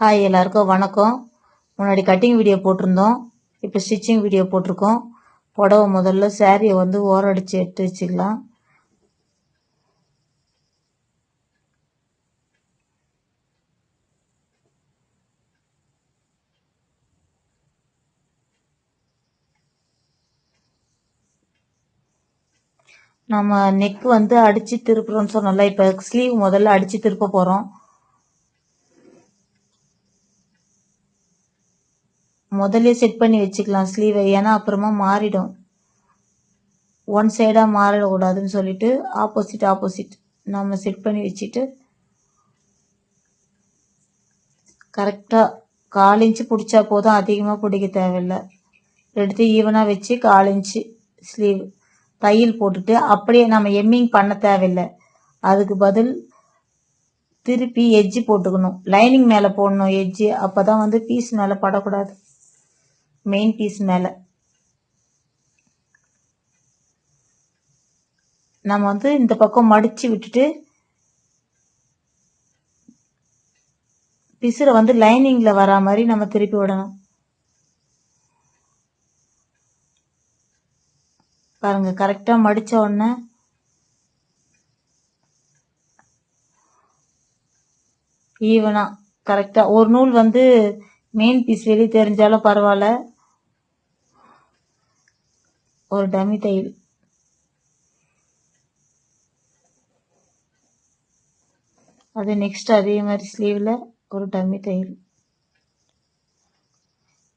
Hi, எல்லாருக்கும் வணக்கம். முன்னாடி கட்டிங் வீடியோ போட்டிருந்தோம். இப்போ ஸ்டிச்சிங் வீடியோ போட்டிருக்கோம். புடவை முதல்ல சாரியை ஓரம் அடித்து எடுத்து வச்சுக்கலாம். நம்ம நெக் அடித்து திருப்புறோம்னு சொன்னோம்ல. இப்போ ஸ்லீவ் முதல்ல அடித்து திருப்ப போகிறோம். முதல்ல செட் பண்ணி வச்சுக்கலாம் ஸ்லீவை, ஏன்னா அப்புறமா மாறிடும். ஒன் சைடாக மாறிடக்கூடாதுன்னு சொல்லிட்டு ஆப்போசிட் நம்ம செட் பண்ணி வச்சுட்டு கரெக்டாக 1/4 இன்ச்சு பிடிச்சா போதும், அதிகமாக பிடிக்க தேவையில்லை. எடுத்து ஈவனாக வச்சு 1/4 இன்ச்சு ஸ்லீவ் தையல் போட்டுட்டு அப்படியே நம்ம எம்மிங் பண்ண தேவையில்லை. அதுக்கு பதில் திருப்பி எட்ஜி போட்டுக்கணும். லைனிங் மேலே போடணும் எட்ஜி. அப்போ தான் பீஸ் மேலே படக்கூடாது, மெயின் பீஸ் மேலே. நம்ம இந்த பக்கம் மடித்து விட்டுட்டு பிசுரை லைனிங்கில் வரா மாதிரி நம்ம திருப்பி விடணும். பாருங்க, கரெக்டாக மடித்த உடனே ஈவனா கரெக்டாக ஒரு நூல் மெயின் பீஸ் வெளியே தெரிஞ்சாலும் பரவாயில்ல, ஒரு டமி தையல். அது நெக்ஸ்ட் அதே மாதிரி ஸ்லீவில் ஒரு டம்மி தையல்.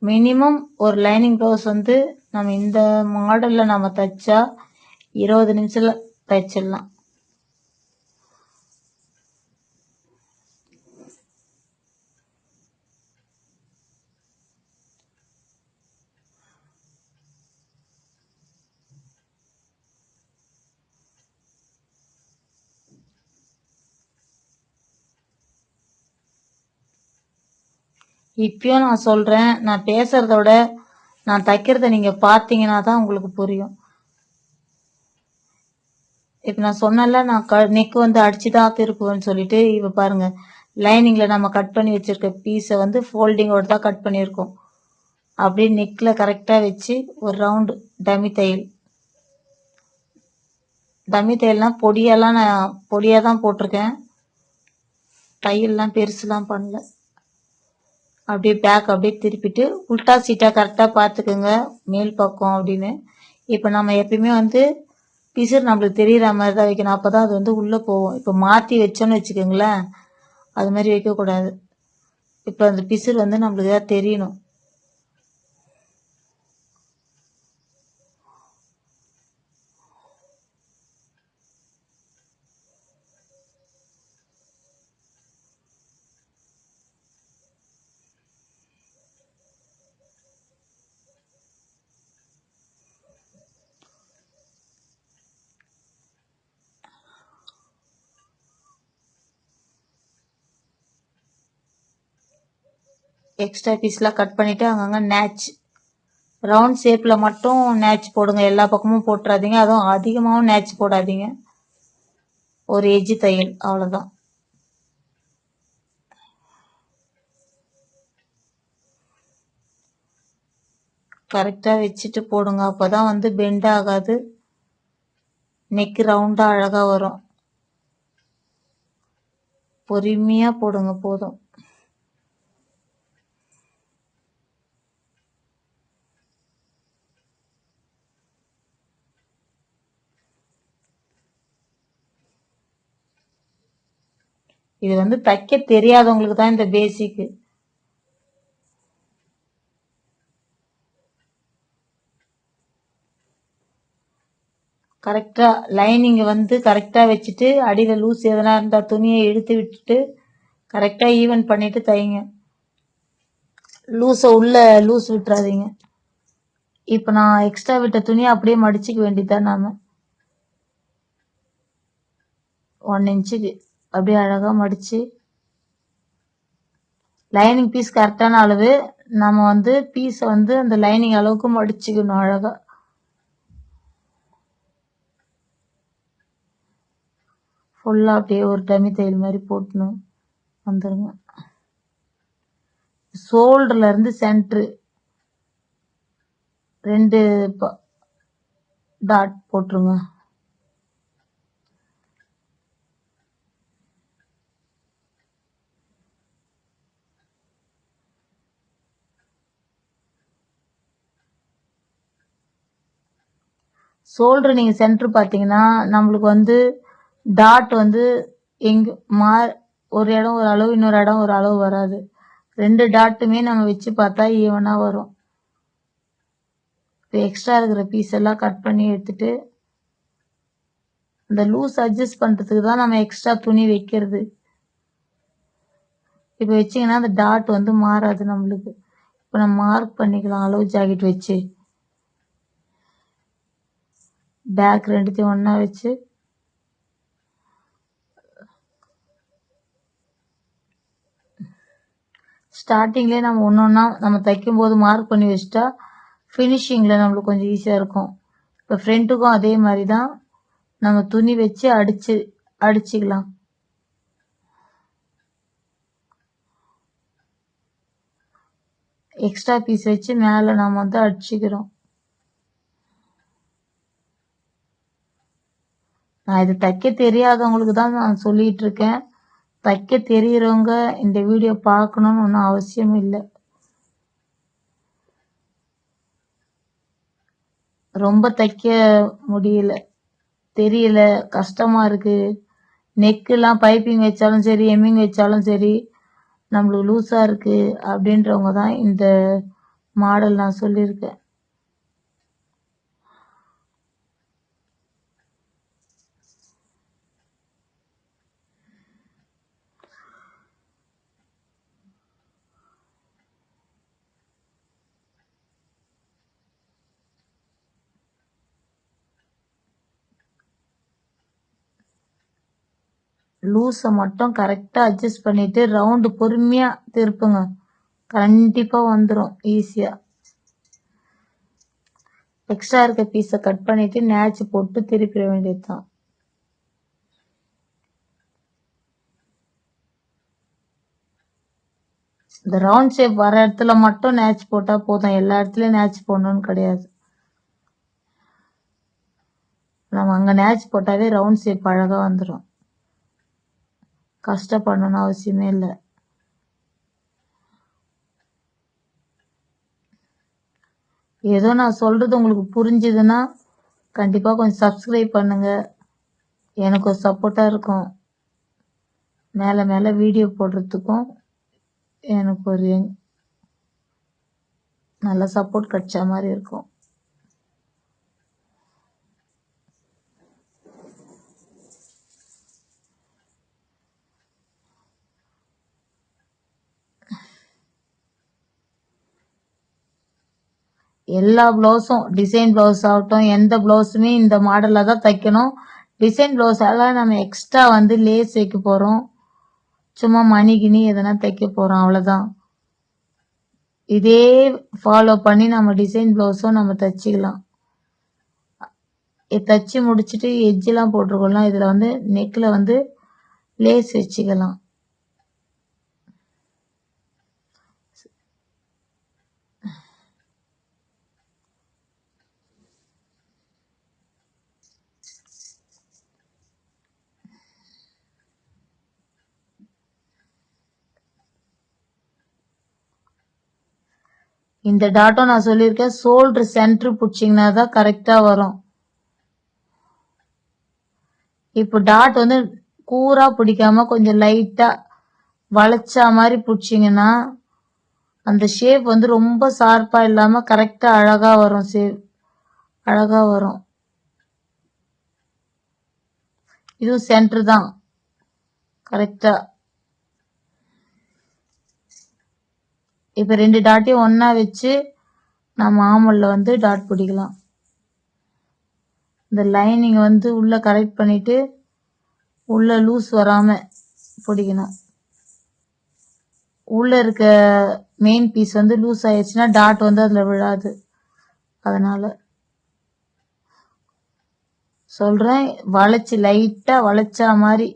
மினிமம் ஒரு லைனிங் ப்ளவுஸ் நம்ம இந்த மாடலில் நம்ம தைச்சா 20 நிமிஷத்தில் தைச்சிடலாம். இப்பயும் நான் சொல்கிறேன், நான் பேசுகிறத விட நான் தைக்கிறத நீங்கள் பார்த்தீங்கன்னா தான் உங்களுக்கு புரியும். இப்போ நான் சொன்னல, நான் நெக் அடிச்சு தான் திருப்புவேன்னு சொல்லிட்டு. இப்போ பாருங்க, லைனிங்கில் நம்ம கட் பண்ணி வச்சிருக்க பீஸை ஃபோல்டிங்கோடு தான் கட் பண்ணியிருக்கோம். அப்படியே நெக்கில் கரெக்டாக வச்சு ஒரு ரவுண்டு டமி தையல். டமி தையல்னால் பொடியெல்லாம் நான் பொடியாக தான் போட்டிருக்கேன், தையல்லாம் பெருசுலாம் பண்ணல. அப்படியே பேக் அப்படியே திருப்பிட்டு உல்டா சீட்டாக கரெக்டாக பார்த்துக்குங்க மேல் பக்கம் அப்படின்னு. இப்போ நம்ம எப்பயுமே பிசுறு நம்மளுக்கு தெரிகிற மாதிரி தான் வைக்கணும், அப்போ தான் அது உள்ளே போகும். இப்போ மாற்றி வச்சோன்னு வச்சுக்கோங்களேன், அது மாதிரி வைக்கக்கூடாது. இப்போ அந்த பிசுறு நம்மளுக்கு தான் தெரியணும். எக்ஸ்ட்ரா பீஸ்லாம் கட் பண்ணிவிட்டு அங்கங்கே நேச் ரவுண்ட் ஷேப்பில் மட்டும் நேச் போடுங்க. எல்லா பக்கமும் போட்டுறாதீங்க, அதுவும் அதிகமாகவும் நேச் போடாதீங்க. ஒரு எஜ்ஜி தையல் அவ்வளோதான். கரெக்டாக வச்சுட்டு போடுங்க, அப்போ தான் பெண்ட் ஆகாது, நெக் ரவுண்டாக அழகாக வரும். பொறுமையாக போடுங்க போதும். இது தைக்க தெரியாதவங்களுக்கு தான் இந்த பேசிக்கு. கரெக்டாக லைனிங் கரெக்டாக வச்சுட்டு அடியில் லூஸ் எதனா இருந்தால் துணியை இழுத்து விட்டுட்டு கரெக்டாக ஈவன் பண்ணிட்டு தைங்க. லூஸை உள்ள லூஸ் விட்டுறாதீங்க. இப்போ நான் எக்ஸ்ட்ரா விட்ட துணியை அப்படியே மடிச்சுக்க வேண்டியதுதான். நாம 1 இன்ச்சுக்கு அப்படியே அழகாக மடித்து லைனிங் பீஸ் கரெக்டான அளவு. நம்ம பீஸை அந்த லைனிங் அளவுக்கு மடிச்சுக்கணும் அழகாக. ஃபுல்லாக அப்படியே ஒரு டமி தையல் மாதிரி போட்டுணும் வந்துடுங்க. ஷோல்டர்ல இருந்து சென்டர் 2 டாட் போட்டுருங்க. ஷோல்டர் நீங்க சென்டர் பாத்தீங்கன்னா நம்மளுக்கு வந்து டாட் வந்து எங்க ஒரு இடம் ஒரு அளவு, இன்னொரு இடம் ஒரு அளவு வராது. 2 டாட்டுமே நம்ம வச்சு பார்த்தா ஈவனா வரும். இப்போ எக்ஸ்ட்ரா இருக்கிற பீஸ் எல்லாம் கட் பண்ணி எடுத்துட்டு இந்த லூஸ் அட்ஜஸ்ட் பண்றதுக்கு தான் நம்ம எக்ஸ்ட்ரா துணி வைக்கிறது. இப்போ வச்சீங்கன்னா அந்த டாட் வந்து மாறாது நம்மளுக்கு. இப்போ நம்ம மார்க் பண்ணிக்கலாம் அளவு ஜாக்கெட் வச்சு. பேக் ரெண்டுத்தையும் ஒண்ணா வச்சு ஸ்டார்டிங்லேயே நம்ம ஒன்னொன்னா நம்ம தைக்கும் போது மார்க் பண்ணி வச்சுட்டா ஃபினிஷிங்ல நம்மளுக்கு கொஞ்சம் ஈஸியா இருக்கும். இப்போ ஃப்ரண்ட்டுக்கும் அதே மாதிரி தான் நம்ம துணி வச்சு அடிச்சுக்கலாம். எக்ஸ்ட்ரா பீஸ் வச்சு மேல நாம வந்து அடிச்சுக்கிறோம். நான் இது தைக்க தெரியாதவங்களுக்கு தான் நான் சொல்லிட்டு இருக்கேன். தைக்க தெரியறவங்க இந்த வீடியோ பார்க்கணும்னு ஒன்றும் அவசியம் இல்லை. ரொம்ப தைக்க முடியல, தெரியல, கஷ்டமா இருக்கு, நெக்கெல்லாம் பைப்பிங் வச்சாலும் சரி, எம்மிங் வச்சாலும் சரி நம்மளுக்கு லூஸா இருக்கு அப்படின்றவங்க தான் இந்த மாடல் நான் சொல்லியிருக்கேன். லூஸை மட்டும் கரெக்டா அட்ஜஸ்ட் பண்ணிட்டு ரவுண்டு பொறுமையா திருப்புங்க, கண்டிப்பா வந்துடும் ஈஸியா. எக்ஸ்ட்ரா இருக்க பீஸை கட் பண்ணிட்டு நேட்ச் போட்டு திருப்பிட வேண்டியதுதான். இந்த ரவுண்ட் ஷேப் வர இடத்துல மட்டும் நேட்ச் போட்டா போதும், எல்லா இடத்துலயும் நேட்ச் போடணும்னு கிடையாது. நம்ம அங்க நேட்ச் போட்டாவே ரவுண்ட் ஷேப் அழகா வந்துடும், கஷ்டப்படணும்னு அவசியமே இல்லை. ஏதோ நான் சொல்றது உங்களுக்கு புரிஞ்சுதுன்னா கண்டிப்பா கொஞ்சம் சப்ஸ்கிரைப் பண்ணுங்க, எனக்கு ஒரு சப்போர்ட்டா இருக்கும். மேல மேல வீடியோ போடுறதுக்கும் எனக்கு ஒரு நல்ல சப்போர்ட் கிடைச்ச மாதிரி இருக்கும். எல்லா பிளவுஸும் டிசைன் பிளவுஸ் ஆகட்டும், எந்த பிளவுஸுமே இந்த மாடல்ல தான் தைக்கணும். டிசைன் பிளவுஸ் எல்லாம் நம்ம எக்ஸ்ட்ரா வந்து லேஸ் வைக்க போறோம், சும்மா மணிகினி எதனா தைக்க போறோம், அவ்வளவுதான். இதே ஃபாலோ பண்ணி நம்ம டிசைன் பிளவுஸும் நம்ம தைச்சிக்கலாம். தச்சு முடிச்சுட்டு எட்ஜ் எல்லாம் போட்டிருக்கோம்லாம், இதுல வந்து நெக்ல வந்து லேஸ் வச்சுக்கலாம். இந்த டாட்டும் நான் சொல்லியிருக்கேன், ஷோல்டர் சென்டர் பிடிச்சிங்கன்னா தான் கரெக்டா வரும். இப்போ டாட் வந்து கூரா பிடிக்காம கொஞ்சம் லைட்டா வளைச்சா மாதிரி பிடிச்சிங்கன்னா அந்த ஷேப் வந்து ரொம்ப ஷார்ப்பா இல்லாம கரெக்டா அழகா வரும், ஷேப் அழகா வரும். இது சென்டர் தான் கரெக்டா. இப்ப 2 டாட்டையும் ஒன்னா வச்சு நம்ம ஆமல்ல வந்து டாட் பிடிக்கலாம். இந்த லைனிங் வந்து உள்ள கரெக்ட் பண்ணிட்டு உள்ள லூஸ் வராம பிடிக்கணும். உள்ள இருக்க மெயின் பீஸ் வந்து லூஸ் ஆயிடுச்சுன்னா டாட் வந்து அதுல விழாது. அதனால சொல்றேன், வளைச்சு லைட்டா வளைச்சா மாதிரி,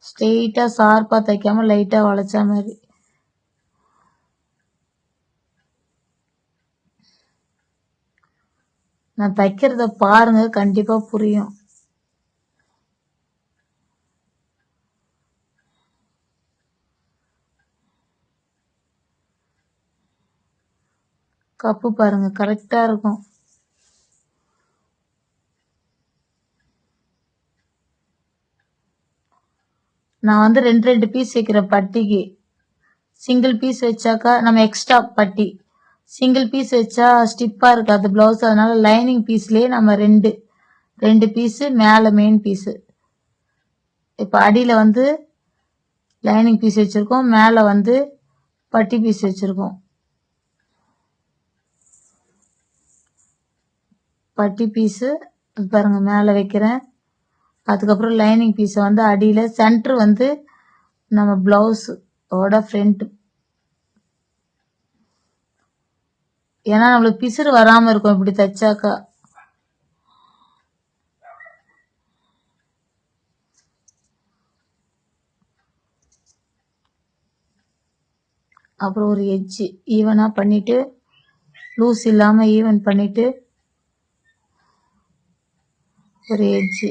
ஸ்ட்ரெயிட்டா ஷார்ப்பா தைக்காம லைட்டா வளைச்சா மாதிரி. நான் தைக்கிறத பாருங்க, கண்டிப்பா புரியும். கப்பு பாருங்க, கரெக்டா இருக்கும். நான் வந்து 2 பீஸ் வைக்கிறேன் பட்டிக்கு. சிங்கிள் பீஸ் வச்சாக்கா நம்ம எக்ஸ்ட்ரா பட்டி சிங்கிள் பீஸ் வச்சா ஸ்டிப்பா இருக்காது பிளவுஸ். அதனால லைனிங் பீஸ்லயே நம்ம ரெண்டு பீஸ் மேல மெயின் பீஸ். இப்ப அடியில வந்து லைனிங் பீஸ் வச்சிருக்கோம், மேல வந்து பட்டி பீஸ் வச்சிருக்கோம். பட்டி பீஸ் பாருங்க மேல வைக்கிறேன். அதுக்கப்புறம் லைனிங் பீஸை வந்து அடியில சென்டர் வந்து நம்ம பிளவுஸ் ஓட ஃப்ரண்ட். ஏன்னா நம்மளுக்கு பிசுறு வராம இருக்கும் இப்படி தைச்சாக்கா. அப்புறம் ஒரு எட்ஜ் ஈவனா பண்ணிட்டு, லூஸ் இல்லாம ஈவன் பண்ணிட்டு ஒரு எட்ஜ்.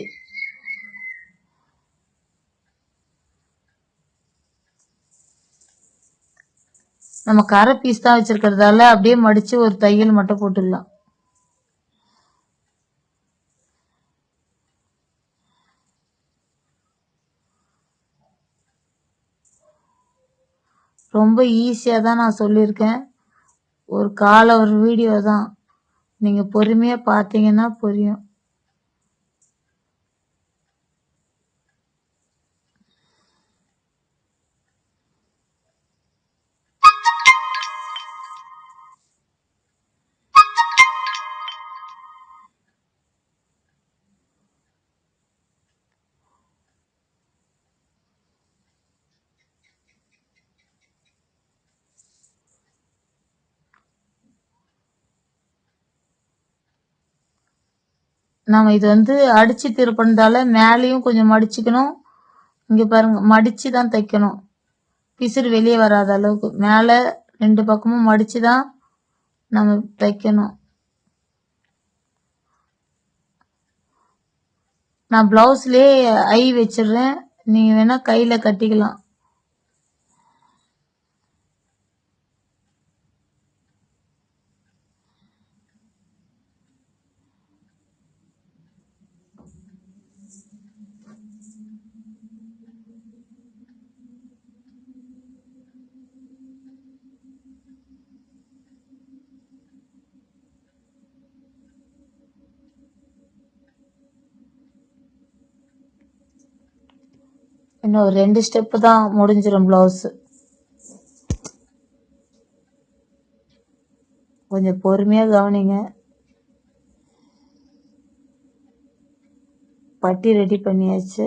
நம்ம கரை பீஸ் தான் வச்சிருக்கிறதால அப்படியே மடிச்சு ஒரு தையல் மட்டும் போட்டுடலாம். ரொம்ப ஈஸியா தான் நான் சொல்லியிருக்கேன். ஒரு ஒரு வீடியோ தான். நீங்க பொறுமையா பார்த்தீங்கன்னா புரியும். நாம இது வந்து அடிச்சு திருப்பினதால மேலேயும் கொஞ்சம் மடிச்சுக்கணும். இங்க பாருங்க, மடிச்சு தான் தைக்கணும். பிசுறு வெளியே வராத அளவுக்கு மேல 2 பக்கமும் மடிச்சுதான் நம்ம தைக்கணும். நான் பிளவுஸ்லயே ஐ வச்சிடுறேன், நீங்க வேணா கையில கட்டிக்கலாம். இன்னும் ஒரு 2 ஸ்டெப் தான் முடிஞ்சிடும் பிளவுஸ். கொஞ்சம் பொறுமையா கவனிங்க. பட்டி ரெடி பண்ணியாச்சு.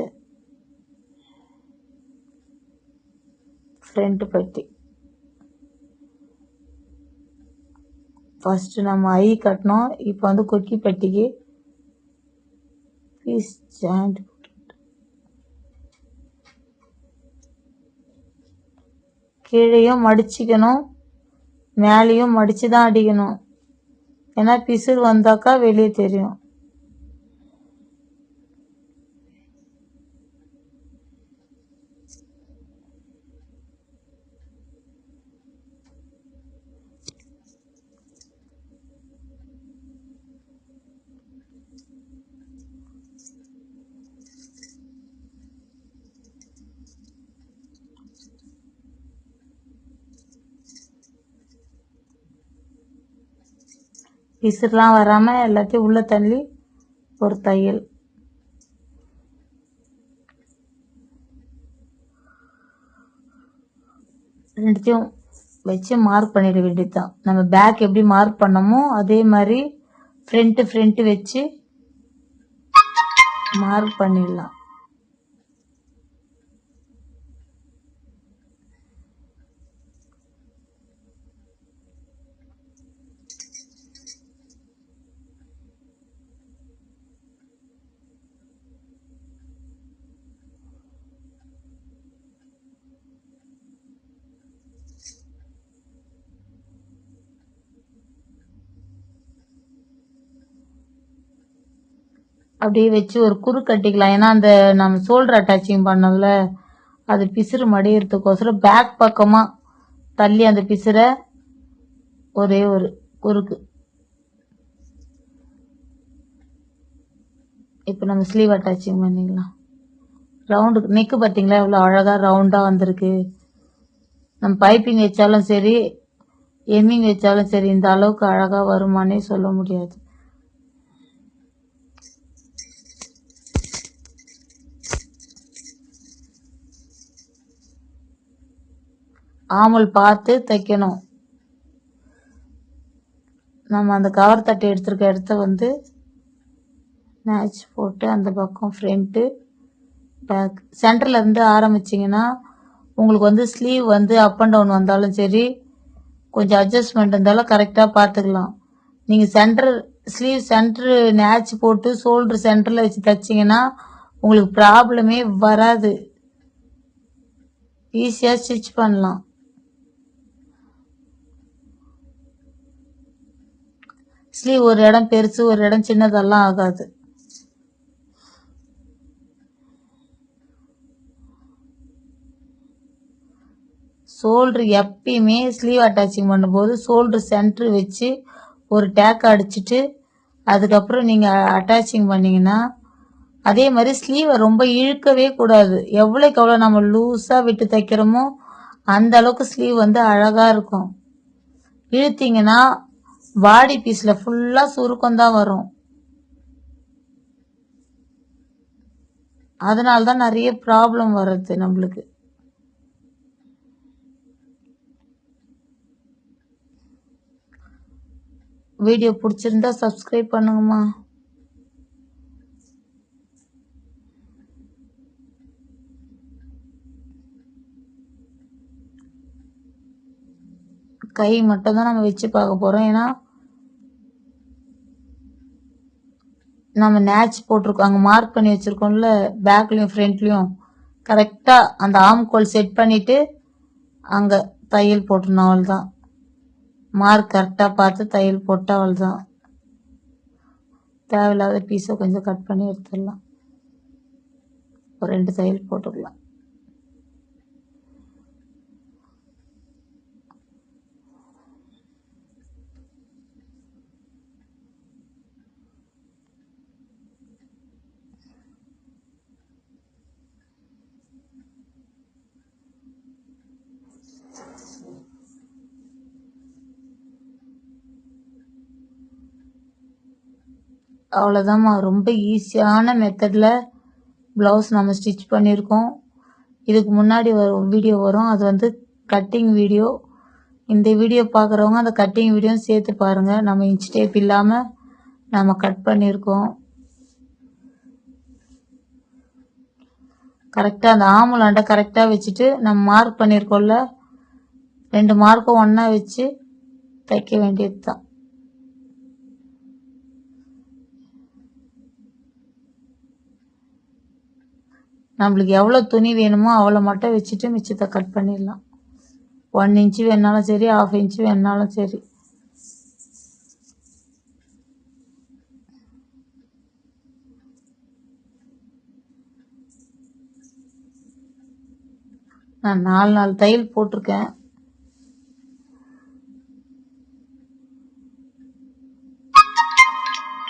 ஃப்ரண்ட் பட்டி ஃபர்ஸ்ட் நம்ம ஐ கட்டணும். இப்போ வந்து கொக்கி பட்டிக்கு பீஸ் ஜாயிண்ட் கீழேயும் மடிச்சுக்கணும், மேலேயும் மடிச்சு தான் அடிக்கணும். ஏன்னா பிசுறு வந்தாக்கா வெளியே தெரியும். பிசுறுலாம் வராம எல்லாத்தையும் உள்ள தள்ளி ஒரு தையல். ரெண்டுத்தையும் வச்சு மார்க் பண்ணிட வேண்டியதுதான். நம்ம பேக் எப்படி மார்க் பண்ணமோ அதே மாதிரி ஃப்ரண்ட் வச்சு மார்க் பண்ணிடலாம். அப்படியே வச்சு ஒரு குறு கட்டிக்கலாம். ஏன்னா அந்த நம்ம ஷோல்டர் அட்டாச்சிங் பண்ணோம்ல, அது பிசுறு மடியறதுக்கோசரம் பேக் பக்கமா தள்ளி அந்த பிசுற ஒரே ஒரு குறுக்கு. இப்போ நம்ம ஸ்லீவ் அட்டாச்சிங் பண்ணிக்கலாம். ரவுண்டு நெக்கு பார்த்தீங்களா எவ்வளோ அழகா ரவுண்டா வந்திருக்கு. நம்ம பைப்பிங் வச்சாலும் சரி எம்மிங் வச்சாலும் சரி இந்த அளவுக்கு அழகா வருமானே சொல்ல முடியாது. ஆமல் பார்த்து தைக்கணும். நம்ம அந்த கவர் தட்டை எடுத்திருக்க இடத்த வந்து மேட்ச் போட்டு அந்த பக்கம் ஃப்ரண்ட்டு பேக் சென்டர்ல இருந்து ஆரம்பிச்சிங்கன்னா உங்களுக்கு வந்து ஸ்லீவ் வந்து அப் அண்ட் டவுன் வந்தாலும் சரி கொஞ்சம் அட்ஜஸ்ட்மெண்ட் இருந்தாலும் கரெக்டாக பார்த்துக்கலாம். நீங்கள் ஸ்லீவ் சென்டர் நேட்ச் போட்டு ஷோல்டர் சென்டரில் வச்சு தைச்சிங்கன்னா உங்களுக்கு ப்ராப்ளமே வராது. ஈஸியாக ஸ்டிச் பண்ணலாம். ஸ்லீவ் ஒரு இடம் பெருசு ஒரு இடம் சின்னதெல்லாம் ஆகாது. ஷோல்டர் எப்பயுமே ஸ்லீவ் அட்டாச்சிங் பண்ணும்போது ஷோல்டர் சென்டர் வச்சு ஒரு டேக் அடிச்சுட்டு அதுக்கப்புறம் நீங்கள் அட்டாச்சிங் பண்ணிங்கன்னா அதே மாதிரி ஸ்லீவை ரொம்ப இழுக்கவே கூடாது. எவ்வளோக்கு எவ்வளோ நம்ம லூஸாக விட்டு தைக்கிறோமோ அந்த அளவுக்கு ஸ்லீவ் வந்து அழகாக இருக்கும். இழுத்தீங்கன்னா பாடி பீஸில் ஃபுல்லாக சுருக்கம் தான் வரும். அதனால தான் நிறைய ப்ராப்ளம் வர்றது நம்மளுக்கு. வீடியோ பிடிச்சிருந்தா சப்ஸ்கிரைப் பண்ணுங்கம்மா. கை மட்டும் தான் நம்ம வச்சு பார்க்க போகிறோம். ஏன்னா நம்ம நேட்ச் போட்டிருக்கோம், அங்கே மார்க் பண்ணி வச்சுருக்கோம்ல பேக்லேயும் ஃப்ரண்ட்லேயும் கரெக்டாக அந்த ஆம்கோல் செட் பண்ணிவிட்டு அங்கே தையல் போட்டுருணும். அவள் தான் மார்க் கரெக்டாக பார்த்து தையல் போட்டு அவள் தான். தேவையில்லாத பீஸை கொஞ்சம் கட் பண்ணி எடுத்துடலாம். ஒரு 2 தையல் போட்டுக்கலாம். அவ்வளோதாம்மா. ரொம்ப ஈஸியான மெத்தடில் ப்ளவுஸ் நம்ம ஸ்டிச் பண்ணியிருக்கோம். இதுக்கு முன்னாடி வீடியோ வரும், அது வந்து கட்டிங் வீடியோ. இந்த வீடியோ பார்க்குறவங்க அந்த கட்டிங் வீடியோவும் சேர்த்து பாருங்கள். நம்ம இன்ச் டேப் இல்லாமல் நம்ம கட் பண்ணியிருக்கோம். கரெக்டாக அந்த ஆமுலாண்டை கரெக்டாக வச்சுட்டு நம்ம மார்க் பண்ணியிருக்கோம்ல 2 மார்க்கும் ஒன்றா வச்சு தைக்க வேண்டியது தான். நம்மளுக்கு எவ்வளோ துணி வேணுமோ அவ்வளோ மட்டும் வச்சுட்டு மிச்சத்தை கட் பண்ணிடலாம். 1 இன்ச்சு வேணாலும் சரி 1/2 இன்ச்சு வேணாலும் சரி. நான் 4 தையல் போட்டிருக்கேன்.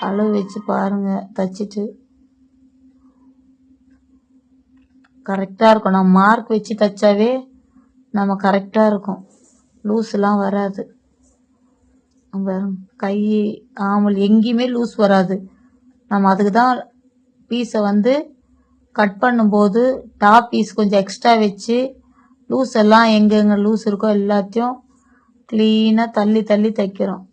அளவு வச்சு பாருங்க, தைச்சிட்டு கரெக்டாக இருக்கும். நம்ம மார்க் வச்சு தைச்சாவே நம்ம கரெக்டாக இருக்கும், லூஸ்லாம் வராது. கை ஆமல் எங்கேயுமே லூஸ் வராது. நம்ம அதுக்கு தான் பீஸை வந்து கட் பண்ணும்போது டாப் பீஸ் கொஞ்சம் எக்ஸ்ட்ரா வச்சு லூஸ் எல்லாம் எங்கெங்கே லூஸ் இருக்கோ எல்லாத்தையும் க்ளீனாக தள்ளி தள்ளி தைக்கிறோம்.